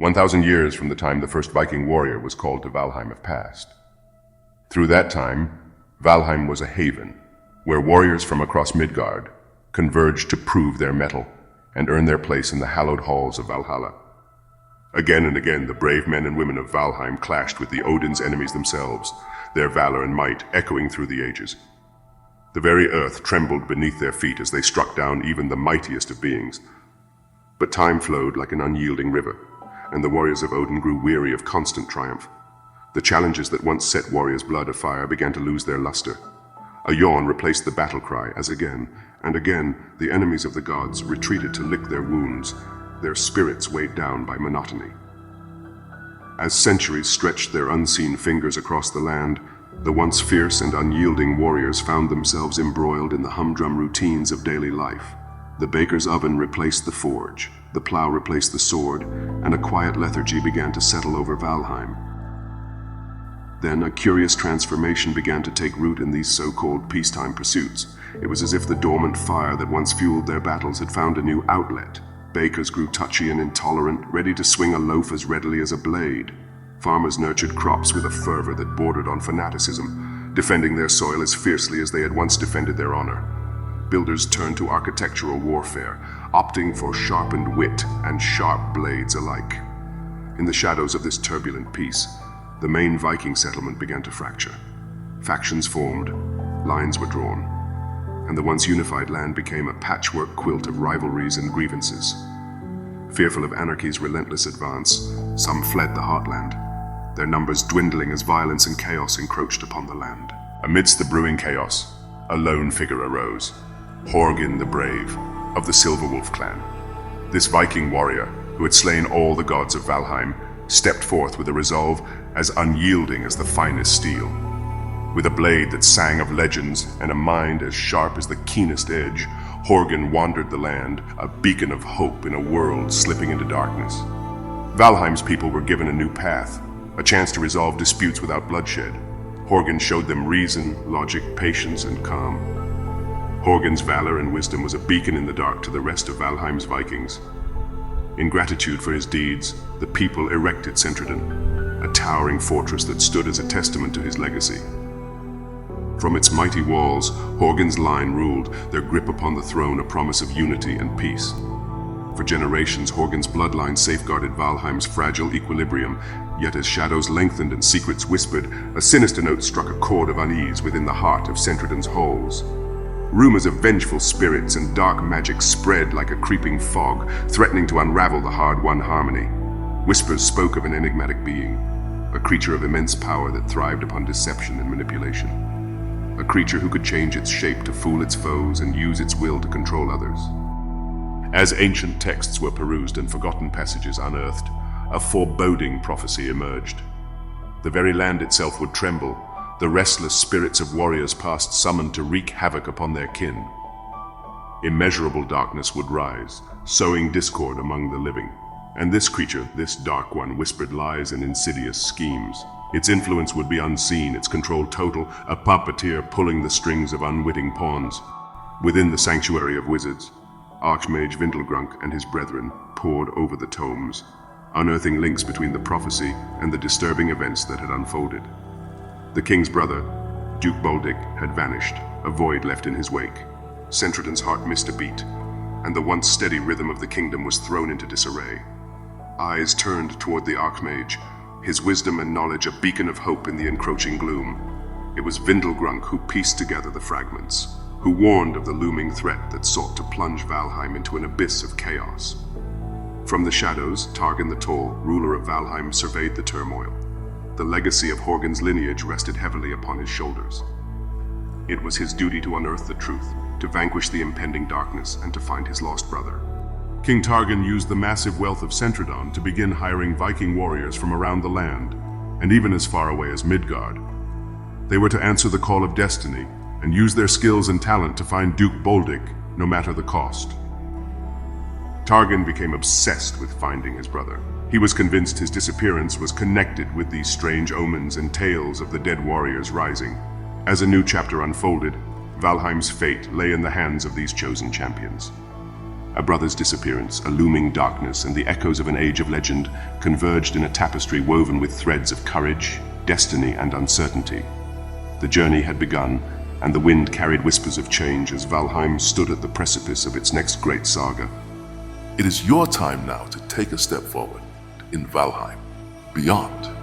1,000 years from the time the first Viking warrior was called to Valheim have passed. Through that time, Valheim was a haven, where warriors from across Midgard converged to prove their mettle and earn their place in the hallowed halls of Valhalla. Again and again, the brave men and women of Valheim clashed with the Odin's enemies themselves, their valor and might echoing through the ages. The very earth trembled beneath their feet as they struck down even the mightiest of beings. But time flowed like an unyielding river, and the warriors of Odin grew weary of constant triumph. The challenges that once set warriors' blood afire began to lose their luster. A yawn replaced the battle cry as again and again the enemies of the gods retreated to lick their wounds, their spirits weighed down by monotony. As centuries stretched their unseen fingers across the land, the once fierce and unyielding warriors found themselves embroiled in the humdrum routines of daily life. The baker's oven replaced the forge, the plow replaced the sword, and a quiet lethargy began to settle over Valheim. Then a curious transformation began to take root in these so-called peacetime pursuits. It was as if the dormant fire that once fueled their battles had found a new outlet. Bakers grew touchy and intolerant, ready to swing a loaf as readily as a blade. Farmers nurtured crops with a fervor that bordered on fanaticism, defending their soil as fiercely as they had once defended their honor. Builders turned to architectural warfare, opting for sharpened wit and sharp blades alike. In the shadows of this turbulent peace, the main Viking settlement began to fracture. Factions formed, lines were drawn, and the once unified land became a patchwork quilt of rivalries and grievances. Fearful of anarchy's relentless advance, some fled the heartland, their numbers dwindling as violence and chaos encroached upon the land. Amidst the brewing chaos, a lone figure arose, Horgin the Brave, of the Silverwolf clan. This Viking warrior, who had slain all the gods of Valheim, stepped forth with a resolve as unyielding as the finest steel. With a blade that sang of legends and a mind as sharp as the keenest edge, Horgin wandered the land, a beacon of hope in a world slipping into darkness. Valheim's people were given a new path, a chance to resolve disputes without bloodshed. Horgin showed them reason, logic, patience, and calm. Horgin's valor and wisdom was a beacon in the dark to the rest of Valheim's Vikings. In gratitude for his deeds, the people erected Centredon, a towering fortress that stood as a testament to his legacy. From its mighty walls, Horgin's line ruled, their grip upon the throne a promise of unity and peace. For generations, Horgin's bloodline safeguarded Valheim's fragile equilibrium, yet as shadows lengthened and secrets whispered, a sinister note struck a chord of unease within the heart of Centredon's halls. Rumors of vengeful spirits and dark magic spread like a creeping fog, threatening to unravel the hard-won harmony. Whispers spoke of an enigmatic being, a creature of immense power that thrived upon deception and manipulation. A creature who could change its shape to fool its foes and use its will to control others. As ancient texts were perused and forgotten passages unearthed, a foreboding prophecy emerged. The very land itself would tremble, the restless spirits of warriors past summoned to wreak havoc upon their kin. Immeasurable darkness would rise, sowing discord among the living. And this creature, this dark one, whispered lies and insidious schemes. Its influence would be unseen, its control total, a puppeteer pulling the strings of unwitting pawns. Within the sanctuary of wizards, Archmage Vindelgrunk and his brethren pored over the tomes, unearthing links between the prophecy and the disturbing events that had unfolded. The king's brother, Duke Boldic, had vanished, a void left in his wake. Centredon's heart missed a beat, and the once steady rhythm of the kingdom was thrown into disarray. Eyes turned toward the Archmage, his wisdom and knowledge a beacon of hope in the encroaching gloom. It was Vindelgrunk who pieced together the fragments, who warned of the looming threat that sought to plunge Valheim into an abyss of chaos. From the shadows, Targon the Tall, ruler of Valheim, surveyed the turmoil. The legacy of Horgin's lineage rested heavily upon his shoulders. It was his duty to unearth the truth, to vanquish the impending darkness, and to find his lost brother. King Targon used the massive wealth of Centredon to begin hiring Viking warriors from around the land, and even as far away as Midgard. They were to answer the call of destiny, and use their skills and talent to find Duke Boldic, no matter the cost. Targon became obsessed with finding his brother. He was convinced his disappearance was connected with these strange omens and tales of the dead warriors rising. As a new chapter unfolded, Valheim's fate lay in the hands of these chosen champions. A brother's disappearance, a looming darkness, and the echoes of an age of legend converged in a tapestry woven with threads of courage, destiny, and uncertainty. The journey had begun, and the wind carried whispers of change as Valheim stood at the precipice of its next great saga. It is your time now to take a step forward in Valheim Beyond.